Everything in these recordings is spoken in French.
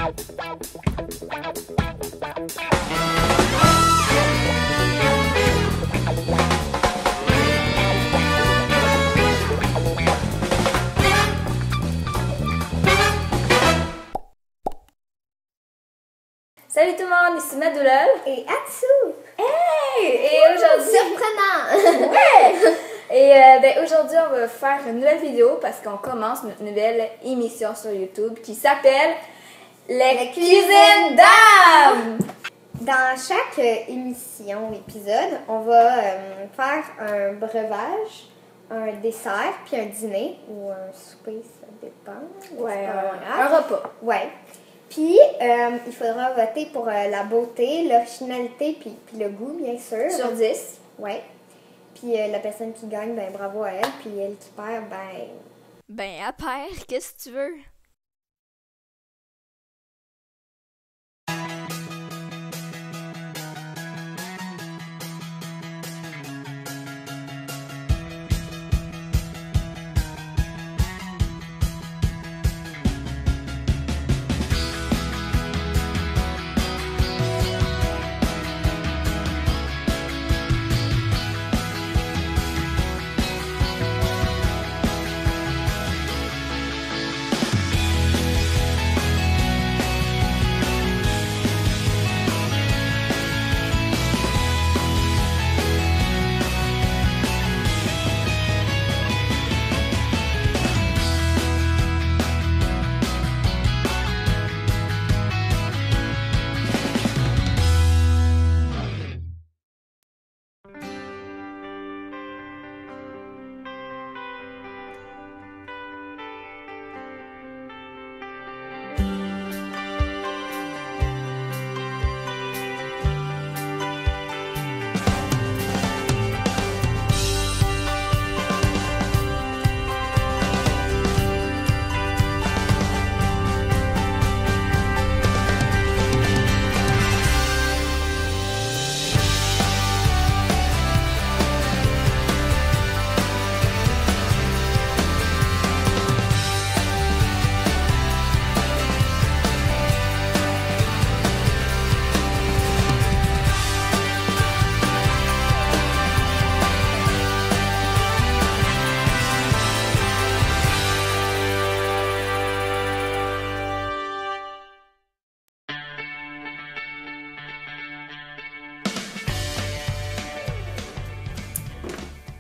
Salut tout le monde, ici Madoulol et Atsu. Hey! Et aujourd'hui... Surprenant! Ouais! Et aujourd'hui, on va faire une nouvelle vidéo parce qu'on commence notre nouvelle émission sur YouTube qui s'appelle Les Cuisines d'âme! Dans chaque émission, épisode, on va faire un breuvage, un dessert, puis un dîner ou un souper, ça dépend. Ouais, un repas. Ouais. Puis, il faudra voter pour la beauté, l'originalité, puis le goût, bien sûr. Sur 10. Ouais. Puis, la personne qui gagne, ben bravo à elle. Puis, elle qui perd, ben... Ben, à pair, qu'est-ce que tu veux?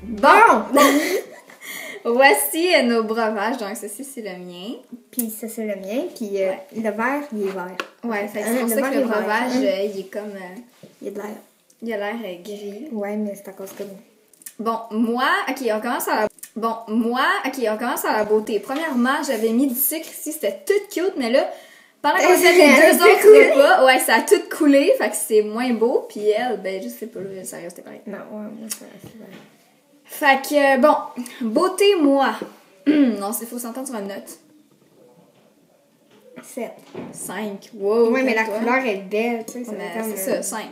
Bon! Voici nos breuvages. Donc, ceci, c'est le mien. Puis, ça, c'est le mien. Puis, le verre, il est vert. Ouais, c'est pour ça que le breuvage, il est comme... il y a de l'air. Il a l'air gris. Ouais, mais c'est à cause que... Bon, moi... OK, on commence à la beauté. Premièrement, j'avais mis du sucre ici. C'était tout cute, mais là, pendant qu'on faisait les 2 autres repas, ouais, ça a tout coulé. Fait que c'est moins beau. Puis elle, ben, je sais pas, là, ça restait pareil. Non, ouais, moi, ça c'est vrai. Fait que, bon, beauté, moi. Non, c'est faut s'entendre sur une note. 7. 5. Wow. Ouais, mais la toi. couleur est belle, tu sais. Mais c'est ça, 5.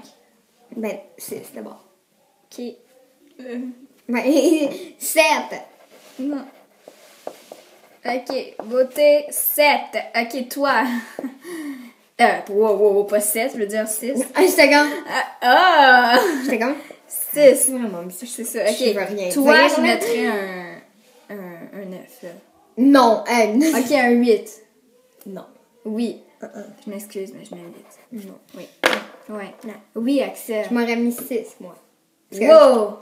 Ben, 6 d'abord. OK. Ben, 7. Non. OK, beauté, 7. OK, toi. Wow, pas 7, je veux dire 6. Ah, j'étais comme... J'étais comme... 6. C'est vraiment bizarre. C'est ça, OK. Je veux rien Toi, dire, je là. mettrais un 9, là. Non, OK, un 8. Non. Oui. Je m'excuse, mais je mets un 8. Non. Oui. Ouais. Non. Oui, Axel. Je m'aurais mis 6, moi. Wow!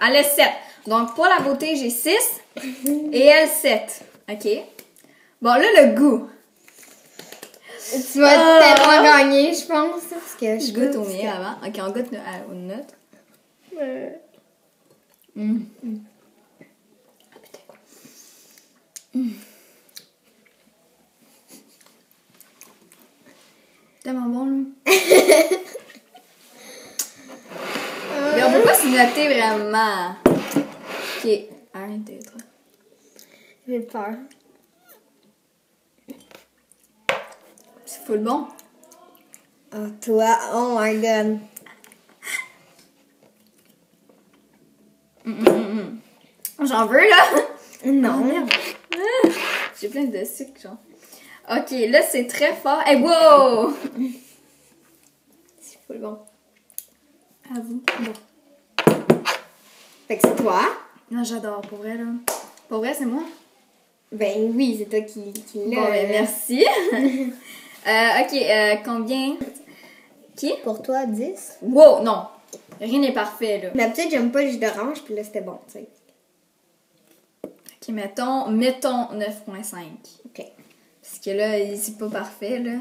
Elle a 7. Donc, pour la beauté, j'ai 6 et elle 7. OK? Bon, là, le goût. Tu vas tellement gagner, je pense. Parce que Je goûte au mien avant. OK, on goûte aux notes. Tellement bon, là. Mais on peut pas se noter vraiment. OK. 1, 2, 3. J'ai peur. C'est full bon. Oh, toi, oh my god. J'en veux, là. Non. J'ai plein de sucre, genre. Ok, là, c'est très fort. Hey, wow! C'est full bon. À vous. Bon. Fait que c'est toi. Non, j'adore, pour vrai, là. Pour vrai, c'est moi? Ben oui, c'est toi qui l'as. Bon, ben, merci. Ok, combien? Qui? Pour toi, 10. Wow, non. Rien n'est parfait, là. D'habitude, j'aime pas le jus d'orange, puis là, c'était bon, tu sais. Ok, mettons 9.5. OK. Parce que là, c'est pas parfait, là.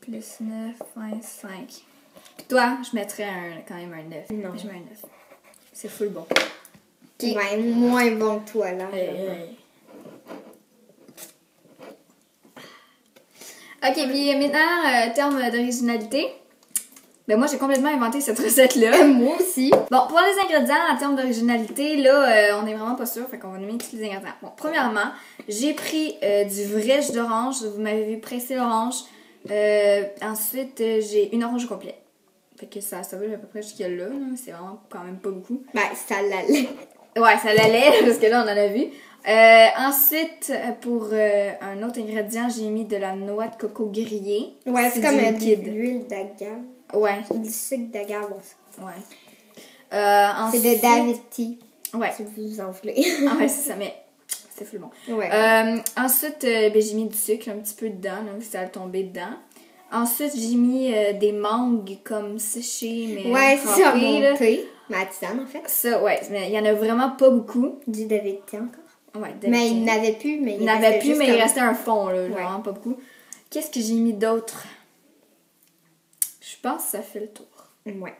Plus 9.5. Puis toi, je mettrais quand même un 9. Non. Je mets un 9. C'est full bon. Okay. Ouais, moins bon que toi, là. Hey. Ok, puis maintenant, terme d'originalité. Ben moi, j'ai complètement inventé cette recette-là. Moi aussi. Bon, pour les ingrédients, en termes d'originalité, là, on est vraiment pas sûr, fait qu'on va nommer tous les ingrédients. Bon, premièrement, j'ai pris du vrai jus d'orange. Vous m'avez vu presser l'orange. Ensuite, j'ai une orange au complet. Fait que ça va à peu près jusqu'à là. C'est vraiment quand même pas beaucoup. Ben, ça l'allait. Ouais, ça l'allait, parce que là, on en a vu. Ensuite, pour un autre ingrédient, j'ai mis de la noix de coco grillée. Ouais, c'est du comme liquide. de l'huile d'agave. Ouais. Du sucre d'agave, ça. Ouais. C'est Ensuite, de David Tea. Ouais. Si vous en voulez. Ah ouais, c'est ça, mais c'est full bon. Ouais. Ensuite, ben, j'ai mis du sucre un petit peu dedans, donc ça a tombé dedans. Ensuite, j'ai mis des mangues comme séchées, mais Ouais, c'est ça, râpées, là. monté. Ma tisane, en fait. Ça, ouais, mais il y en a vraiment pas beaucoup. Du David Tea encore. Ouais, Mais il n'avait plus, mais il n'avait plus, mais il comme... restait un fond, là, Ouais. vraiment pas beaucoup. Qu'est-ce que j'ai mis d'autre? Je pense que ça fait le tour. Ouais.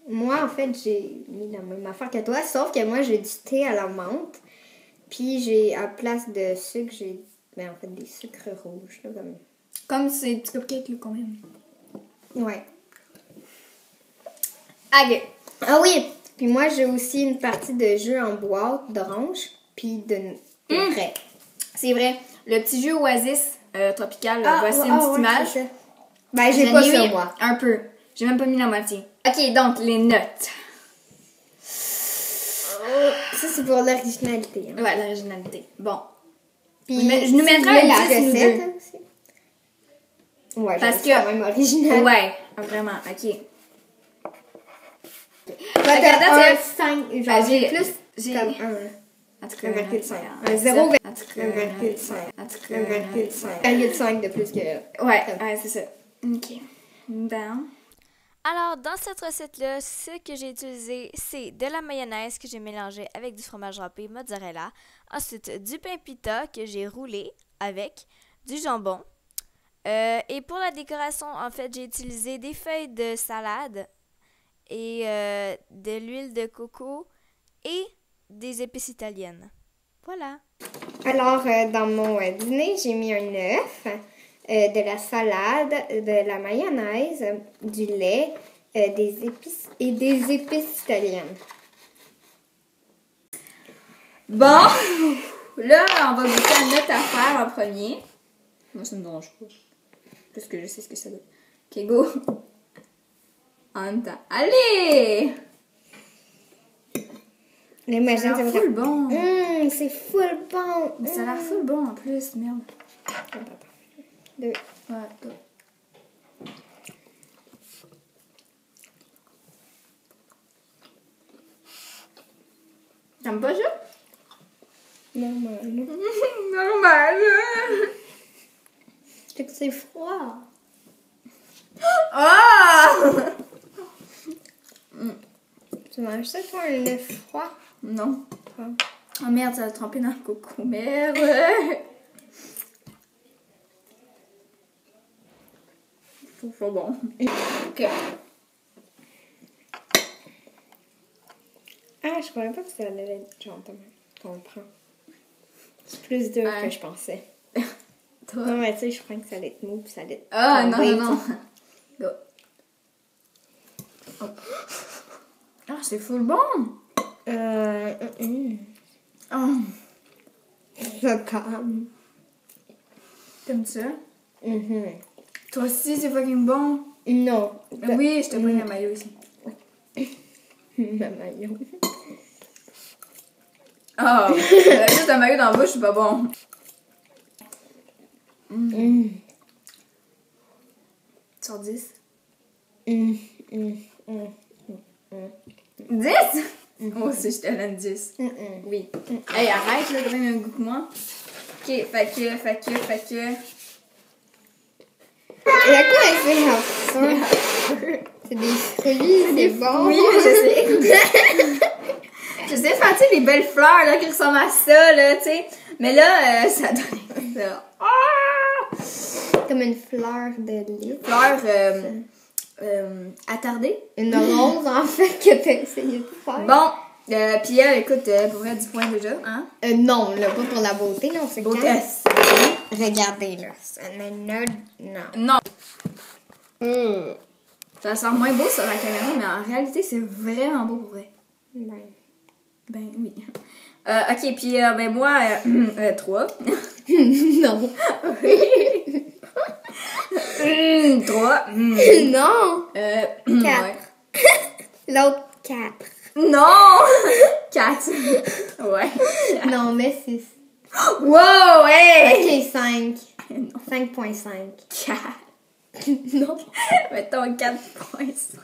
Moi, en fait, j'ai mis la même affaire que toi, sauf que moi, j'ai du thé à la menthe. Puis, j'ai, à place de sucre, j'ai, ben, en fait, des sucres rouges, là, comme... Comme c'est des petits cupcakes, là, quand même. Ouais. Ok. Ah oui! Puis moi, j'ai aussi une partie de jus en boîte d'orange, puis de vrai. C'est vrai. Le petit jus Oasis tropical, Ah, voici ouais, une petite ouais, image. c'est ça. Ben, j'ai pas J'en ai ça, mis moi. Un peu. J'ai même pas mis la moitié. Ok, donc les notes. Ça, c'est pour l'originalité. Hein. Ouais, l'originalité. Bon. Puis, Je nous mettrai vous voulez un la 10 nous recette deux. hein, aussi. Ouais, Parce parce que- que... quand même original. Ouais, vraiment, ok. Toi, Fait que t'as là, un 5, genre, Ben, j'ai plus j'ai- comme un... En tout cas, 1,5. un Un 0, En tout cas, 1,5. En tout cas, 1,5. 1,5 de plus que... Ouais, c'est ça. Ok. Bon. Alors, dans cette recette-là, ce que j'ai utilisé, c'est de la mayonnaise que j'ai mélangée avec du fromage râpé mozzarella. Ensuite, du pain pita que j'ai roulé avec du jambon. Et pour la décoration, en fait, j'ai utilisé des feuilles de salade et de l'huile de coco et des épices italiennes. Voilà. Alors, dans mon dîner, j'ai mis un œuf, de la salade, de la mayonnaise, du lait, des épices et des épices italiennes. Bon, là, on va goûter à notre affaire en premier. Moi, ça me dérange pas. Parce que je sais ce que ça donne. Ok, go. En même temps. Allez! L'imagine, Ça a l'air full bon. c'est full bon. Ça a l'air full bon en plus, merde. Deux. Ouais, go. T'aimes pas ça? Normal. Normal. C'est que c'est froid. Ah! Tu manges ça pour un œuf froid? Non. Ah. Oh merde, ça a trempé dans le coco. Merde. C'est pas bon. Ok. Ah, je croyais pas que ça allait être genre de même. Je comprends. C'est plus dur Ouais. que je pensais. Toi. Non, mais tu sais, je croyais que ça allait être mou puis ça allait être Ah non, tomber, non, non. tu sais. Go. Oh. Ah, c'est full bon. Oh. Ça calme. T'aimes ça? Mhm. Toi aussi, c'est fucking bon. Non. Oui, je te prends la maillot aussi. Ma maillot. Oh, juste un maillot dans la bouche, c'est pas bon. Sur 10. Mm, mm, 10? Moi aussi, je te donne 10. Oui. Hey, arrête, là, de même goût que moi. Ok, fait que. Et à quoi elle fait ça? C'est des fruits, c'est bon. Oui, je sais. Je sais faire, tu sais, les belles fleurs, là, qui ressemblent à ça, là, tu sais. Mais là, ça donne ça. Ah! Comme une fleur de lys. Fleur attardée. Une rose, en fait, que t'as essayé de faire. Bon, puis elle, écoute, pour vrai, 10 points déjà, hein? Non, là, pas pour la beauté, là, on se Beauté. calme. Regardez, là. Ça n'a non. Non. Ça sent moins beau sur la caméra, mais en réalité, c'est vraiment beau pour vrai. Ben oui. Ok, puis ben moi, 3. Non. 3. Non. 4. Ouais. L'autre, 4. Non! 4. Ouais. Non, mais 6. Wow, hey! Ok, 5. Non. 5.5. 4. Non. Mettons 4.5.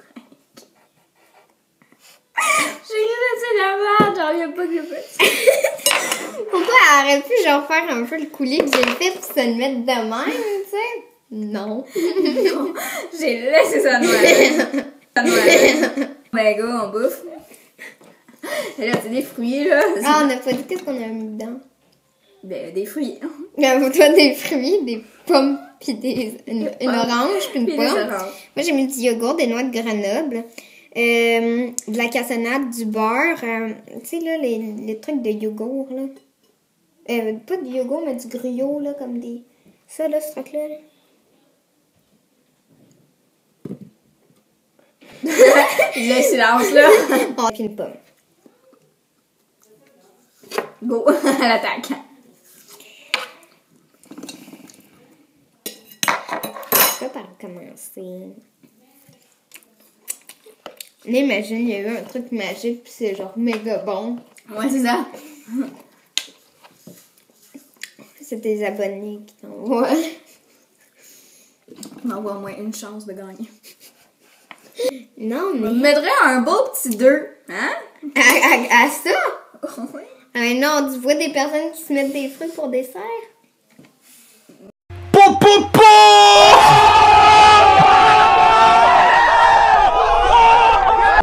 J'ai cru que c'est la merde, j'en reviens pas que je fais. Pourquoi elle aurait pu genre faire un peu le coulis que j'ai fait pour se le mettre de même, tu sais? Non. Non, j'ai laissé ça de même. Ben go, on bouffe. Et là, c'est des fruits, là. Ah, on n'a pas dit qu'est-ce qu'on a mis dedans. Ben, des fruits. Pour toi, des fruits, des pommes, puis une orange, puis une Puis des pomme. oranges. Moi, j'ai mis du yogourt, des noix de Grenoble, de la cassonade, du beurre. Tu sais, là, les trucs de yogourt, là. Pas du yogourt, mais du gruyot, là, comme des... Ça, là, ce truc-là, là. Le silence, là. Oh, puis une pomme. Go, à l'attaque. Je vais par commencer. Là, imagine, il y a eu un truc magique, puis c'est genre méga bon. Ouais, c'est ça. C'est tes abonnés qui t'envoient. On m'envoie au moins une chance de gagner. Non, On mais... mettrait un beau petit 2, hein? À ça? Ouais. Ah non, tu vois des personnes qui se mettent des fruits pour dessert?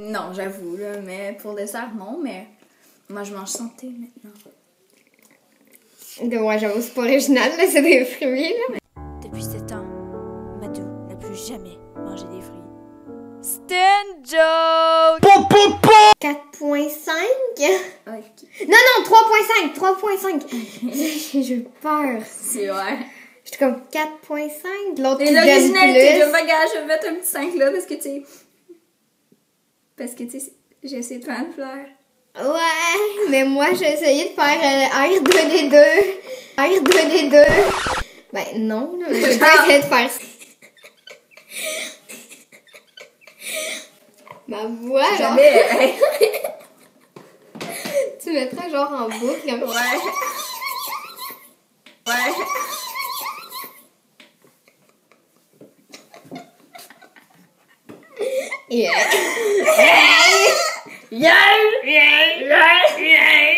Non, j'avoue, là, mais pour le dessert, non, mais moi, je mange santé maintenant. Ouais, j'avoue, c'est pas original, là, c'est des fruits, là. Depuis 7 ans, Madou n'a plus jamais mangé des fruits. C'était une joke! 4.5? Ok. Non, 3.5! J'ai eu peur. C'est vrai. J'étais comme 4.5, l'autre Les qui donne originalités, je plus. vais mettre un petit 5 là, parce que, tu sais... Parce que, tu sais, j'ai essayé de faire une fleur. Ouais, mais moi, j'ai essayé de faire R2D2. R2D2. Ben non, là, j'ai pas essayé de faire ça. Ma voix, genre... Jamais. Tu mettrais genre en boucle, comme... Ouais. Ouais. Yeah. Yeah! Yeah! Yeah! Yeah!